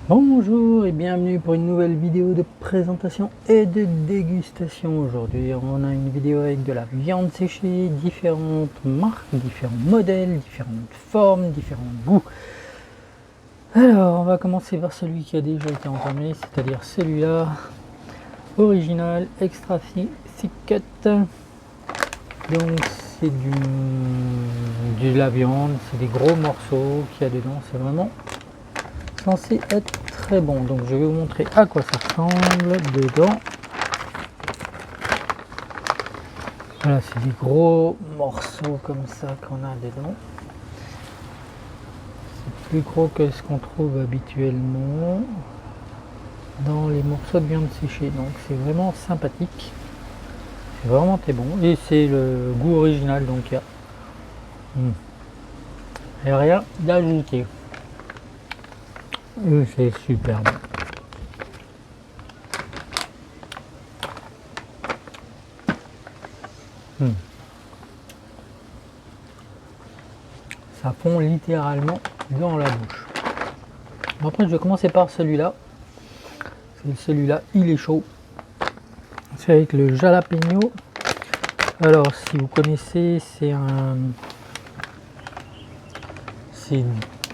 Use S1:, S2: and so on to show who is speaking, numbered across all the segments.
S1: Bonjour et bienvenue pour une nouvelle vidéo de présentation et de dégustation. Aujourd'hui on a une vidéo avec de la viande séchée, différentes marques, différents modèles, différentes formes, différents goûts. Alors on va commencer par celui qui a déjà été entamé, c'est-à-dire celui-là, original extra thick cut. Donc c'est de la viande, c'est des gros morceaux qu'il y a dedans, c'est vraiment censé être très bon. Donc je vais vous montrer à quoi ça ressemble dedans. Voilà, c'est des gros morceaux comme ça qu'on a dedans. C'est plus gros que ce qu'on trouve habituellement dans les morceaux de viande séchée. Donc c'est vraiment sympathique. C'est vraiment très bon. Et c'est le goût original, donc il n'y a rien d'ajouté. C'est super bon. Ça fond littéralement dans la bouche. Après, je vais commencer par celui-là. Celui-là, il est chaud. C'est avec le jalapeno. Alors, si vous connaissez, c'est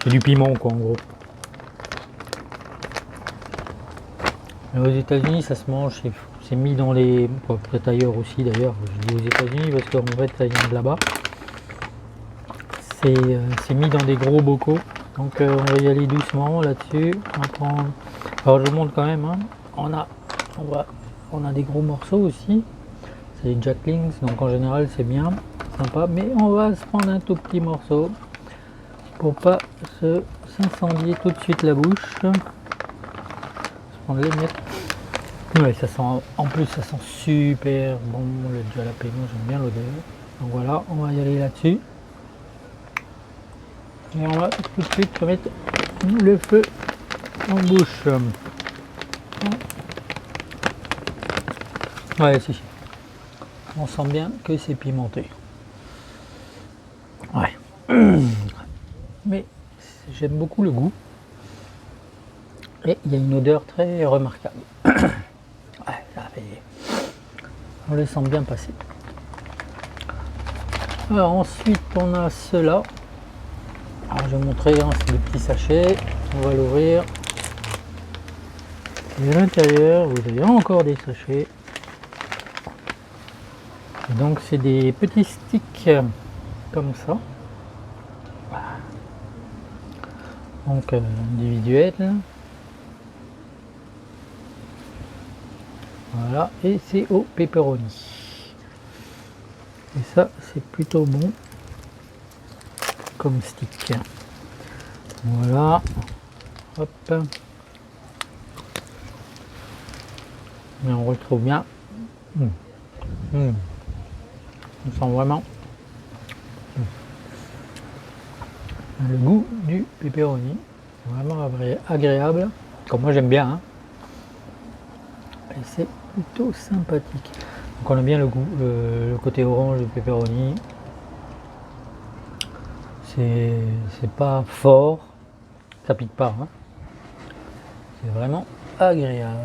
S1: du piment, quoi, en gros. Mais aux États-Unis, ça se mange. C'est mis dans les. Peut-être ailleurs aussi, d'ailleurs. Je dis aux États-Unis parce qu'en fait, ça vient de là-bas. C'est mis dans des gros bocaux. Donc, on va y aller doucement là-dessus. Alors, je vous montre quand même. Hein. On a des gros morceaux aussi. C'est des jacklings, donc en général c'est bien sympa, mais on va se prendre un tout petit morceau pour pas s'incendier tout de suite la bouche. Je vais prendre les miettes. Ouais, ça sent, en plus ça sent super bon le jalapeno, j'aime bien l'odeur. Donc voilà, on va y aller là-dessus. Et on va tout de suite mettre le feu en bouche. Ouais, si. On sent bien que c'est pimenté. Ouais. Mais j'aime beaucoup le goût. Et il y a une odeur très remarquable. Ouais, on les sent bien passer. Alors ensuite on a cela. Alors, je vais vous montrer, hein, c'est des petits sachets. On va l'ouvrir. Et à l'intérieur, vous avez encore des sachets. Et donc c'est des petits sticks comme ça. Donc individuels. Voilà, et c'est au pepperoni. Et ça, c'est plutôt bon comme stick. Voilà. Hop. Mais on retrouve bien. On sent vraiment le goût du pepperoni. Vraiment agréable. Comme moi j'aime bien. Hein. Et c'est plutôt sympathique. Donc on a bien le goût, le côté orange du pepperoni. C'est pas fort, ça pique pas. Hein. C'est vraiment agréable.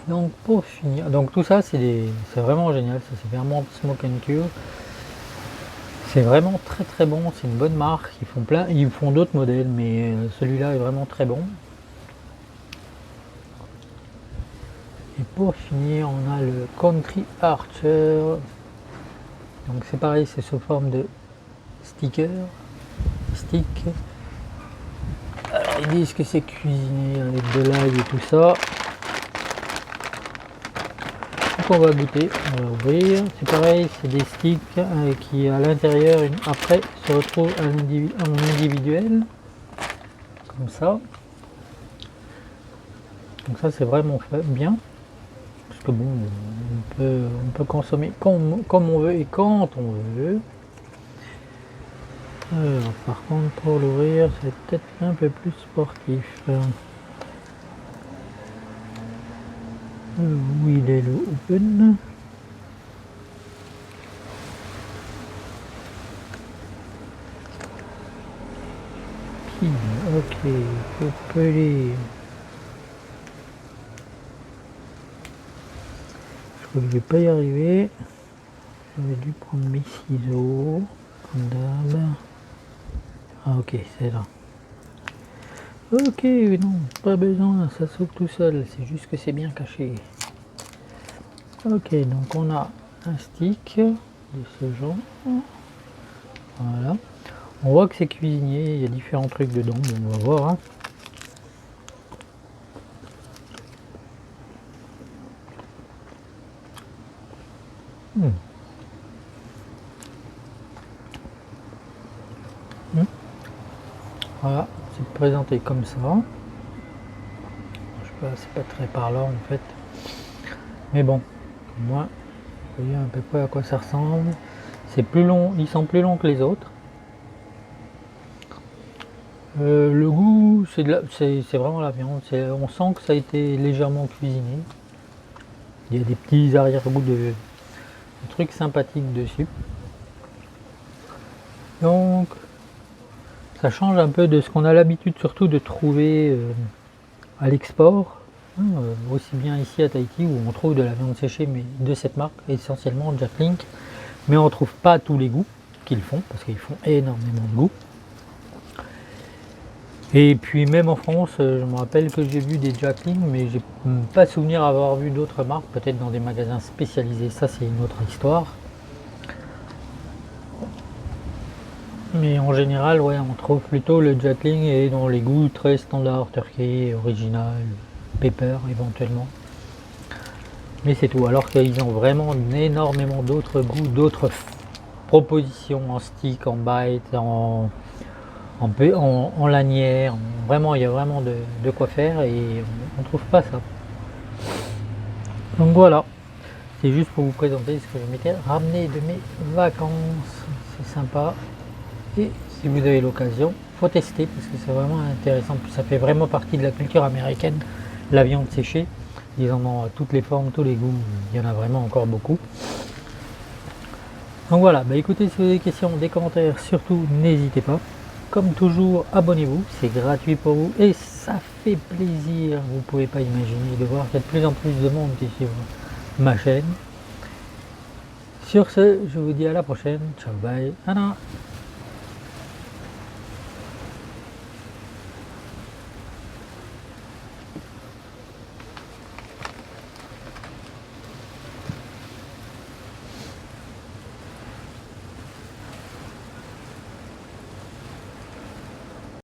S1: Donc pour finir, donc tout ça c'est vraiment génial. Ça c'est vraiment Smoke and Cure. C'est vraiment très très bon. C'est une bonne marque. Ils font d'autres modèles, mais celui-là est vraiment très bon. Et pour finir, on a le Country Archer. Donc c'est pareil, c'est sous forme de stick. Alors ils disent que c'est cuisiné avec de l'ail et tout ça. Donc on va goûter, on va ouvrir. C'est pareil, c'est des sticks qui à l'intérieur après se retrouvent en individuel. Comme ça. Donc ça c'est vraiment fait bien. Parce que bon, on peut consommer comme on veut et quand on veut. Alors, par contre, pour l'ouvrir, c'est peut-être un peu plus sportif. Où il est le open? Missile, ok, couper. Je crois que je vais pas y arriver. J'aurais dû prendre mes ciseaux, comme d'hab. Ah ok, c'est là. Ok, non, pas besoin, ça s'ouvre tout seul, c'est juste que c'est bien caché. Ok, donc on a un stick de ce genre. Voilà. On voit que c'est cuisinier, il y a différents trucs dedans, bon, on va voir. Hein. Voilà, c'est présenté comme ça. Je sais pas, c'est pas très parlant en fait. Mais bon, moi, vous voyez à peu près à quoi ça ressemble. C'est plus long, ils sont plus longs que les autres. Le goût, c'est vraiment la viande. On sent que ça a été légèrement cuisiné. Il y a des petits arrière-goûts de trucs sympathiques dessus. Donc, ça change un peu de ce qu'on a l'habitude surtout de trouver à l'export. Aussi bien ici à Tahiti où on trouve de la viande séchée mais de cette marque, essentiellement Jack Link. Mais on ne trouve pas tous les goûts qu'ils font parce qu'ils font énormément de goûts. Et puis même en France, je me rappelle que j'ai vu des Jack Link, mais j'ai pas souvenir avoir vu d'autres marques, peut-être dans des magasins spécialisés, ça c'est une autre histoire. Mais en général, ouais, on trouve plutôt le Jack Link et dans les goûts très standards, turkey, original, pepper éventuellement. Mais c'est tout, alors qu'ils ont vraiment énormément d'autres goûts, d'autres propositions en stick, en bite, en lanière. Vraiment, il y a vraiment de quoi faire et on ne trouve pas ça. Donc voilà, c'est juste pour vous présenter ce que je m'étais ramené de mes vacances. C'est sympa. Et si vous avez l'occasion, faut tester parce que c'est vraiment intéressant. Ça fait vraiment partie de la culture américaine, la viande séchée. Ils en ont toutes les formes, tous les goûts. Il y en a vraiment encore beaucoup. Donc voilà, bah écoutez, si vous avez des questions, des commentaires, surtout n'hésitez pas. Comme toujours, abonnez-vous, c'est gratuit pour vous et ça fait plaisir. Vous ne pouvez pas imaginer de voir qu'il y a de plus en plus de monde qui suit ma chaîne. Sur ce, je vous dis à la prochaine. Ciao, bye. Anna.